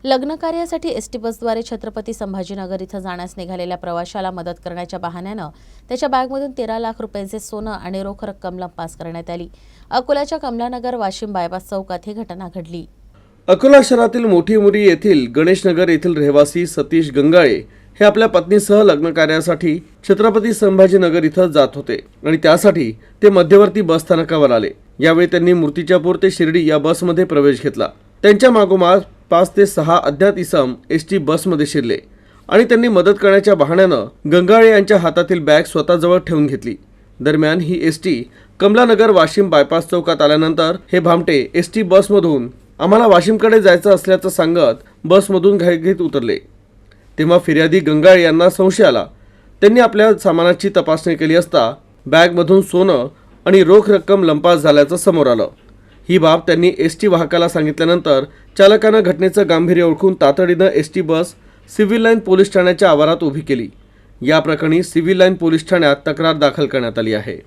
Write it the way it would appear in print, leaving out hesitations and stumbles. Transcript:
लग्न कार्यासाठी एसटी बसद्वारे छत्रपती संभाजीनगर इथं जाण्यास निघालेल्या प्रवाशाला मदत करण्याच्या बहाण्यानं त्याच्या बॅगमधून 13 लाख रुपयांचे सोनं आणि रोख रक्कम लंपास करण्यात आली। अकोल्याच्या कमलानगर वाशिम बायपास चौकात ही घटना घडली। अकोला शहरातील मोठी मुरी येथील गणेशनगर येथील रहिवासी सतीश गंगाळे हे आपल्या पत्नीसह लग्न कार्यासाठी छत्रपती संभाजीनगर इथं जात होते आणि त्यासाठी ते मध्यवर्ती बस स्थानकावर आले। यावेळी त्यांनी मूर्तिजापूर ते शिर्डी या बसमध्ये प्रवेश घेतला। त्यांच्या मागोमाग 5 ते 6 अज्ञात इसम एसटी बसमध्ये शिरले आणि त्यांनी मदत करण्याच्या बहाण्यानं गंगाळे यांच्या हातातील बॅग स्वतःजवळ ठेवून घेतली। दरम्यान ही एसटी कमलानगर वाशिम बायपास चौकात आल्यानंतर हे भामटे एसटी बसमधून आम्हाला वाशिमकडे जायचं असल्याचं सांगत बसमधून घाईघाईत उतरले। तेव्हा फिर्यादी गंगाळे यांना संशय आला। त्यांनी आपल्या सामानाची तपासणी केली असता बॅगमधून सोनं आणि रोख रक्कम लंपास झाल्याचं समोर आलं। ही बाब त्यांनी एसटी वाहकाला सांगितल्यानंतर चालकानं घटनेचं गांभीर्य ओळखून तातडीनं ST bus civil line police ठाण्याच्या आवारात उभी केली। या प्रकरणी सिव्हिल लाईन पोलीस ठाण्यात तक्रार दाखल करण्यात आली आहे।